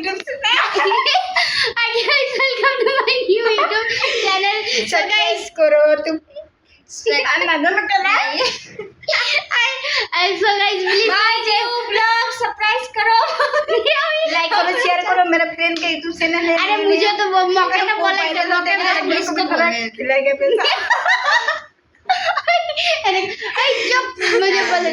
YouTube से मैं Hi guys, welcome to my new YouTube channel. So guys, करो तुम अंदर में करना so guys, please भाई जेऊ ब्लॉग सरप्राइज करो लाइक करो शेयर करो मेरे फ्रेंड के YouTube चैनल है अरे मुझे तो वो मौके पे बोला कि मौके पे इसको खिलाएगा पैसा अरे चुप मुझे बोले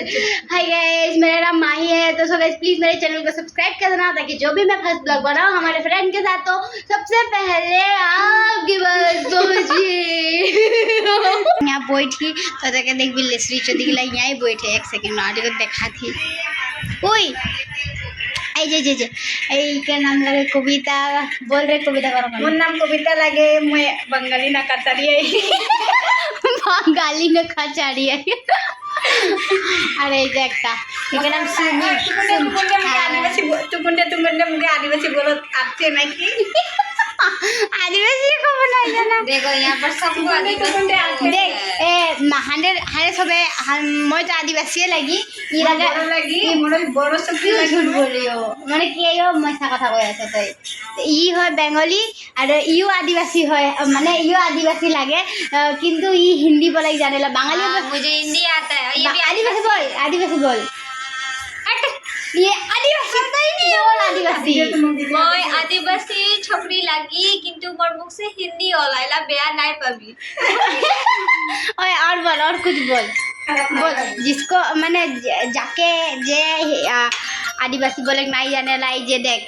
हाय गाइस मेरा नाम माही है तो सो गाइस प्लीज मेरे चैनल को सब्सक्राइब कर देना ताकि जो भी मैं फर्स्ट ब्लॉग बनाऊं हमारे फ्रेंड के साथ तो सबसे पहले आपके पास पहुंचे यहाँ बैठी तो जाके देख भी लेसरी चोदी के लिए यहीं बैठे एक सेकंड आटे को देखा थी ओए এই যে এই के नाम लगे कविता बोल रहे कविता करो मोर नाम कविता लगे मैं बंगाली ना कतारी है गाली ने खाचाड़ी है अरे এই যে একটা के नाम सुमी तुमने मुझे आदिवासी बोलो आपसे मैं की आदिवासी को बनाई जाना देखो यहाँ पर सबको देख ए महांडे हारे सबे মই তো आदिवासी লাগি ইরা लगी मोर बड़ सब झूठ बोल रही हो মানে কি यो মশা কথা কই আছে তাই ই হয় বেঙ্গলি আর ইও আদিবাসী হয় মানে ইও আদিবাসী লাগে কিন্তু ই হিন্দি বলাই জানে না বাঙালি मुझे हिंदी आता है ये भी आदिवासी बोल ये आदिवासी पता ही नहीं बोल आदिवासी मैं आदिवासी छोकरी लगी किंतु मोर मुख से हिंदी ओलाइला बेया नहीं पाबी ओए और कुछ बोल जिसको मैंने जाके जे आदिवासी बोले नहीं जाने लाई जे देख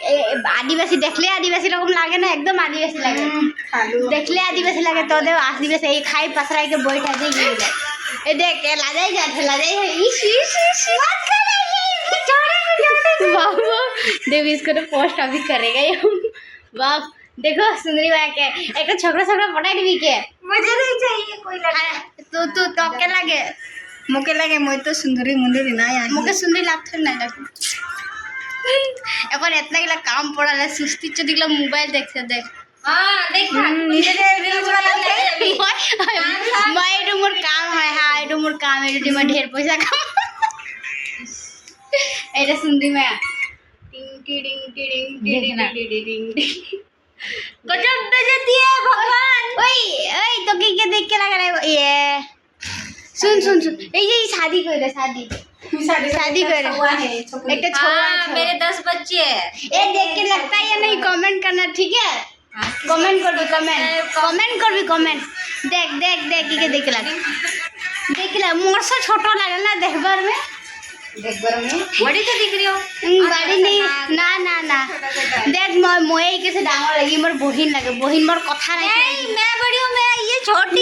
आदिवासी देखले आदिवासी रकम लागे ना एकदम आदिवासी लागे देखले आदिवासी लागे तो दे आदिवासी ये खाई पसराई के बैठा दे ये देख ये लाजाई है इश मत बाबा देव इसको तो पोस्ट अभी करेगा ये बाप देखो सुंदरी भाई के एक छोकरा पटाई दी के मुझे नहीं चाहिए कोई लड़का तू तो के लागे मुके लगे मैं तो सुंदरी मुंदरी ना यार मुके सुंदरी लागते नहीं लगे এখন এতনা গিলা কাম পড়ালে সুস্তি চদিগুলা মোবাইল দেখছে দেখ हां देखा নিজে রিলস বানাতে মই এটো মোর কাম হয় হ্যাঁ এটো মোর কাম এটো মই ঢের পয়সা কাম এটা সুন্দরি মায়া টিং টিং টিং টিং गजब बेइज्जती है भगवान ओए तो के देख के लगा रहा ये सुन ये शादी कर रहे शादी कर हुआ है एक छोरा हां मेरे 10 बच्चे हैं ये देख के लगता है या नहीं कमेंट करना ठीक है कमेंट कर भी कमेंट देख के देख ला मोर से छोटो लगे ना देखबार में बड़ी तो दिख रही हो बाड़ी नहीं ना देख मोए के से डांगर लगी मोर बहिन लगे बहिन मोर कथा नहीं नहीं मैं बड़ी हूं मैं ये छोटी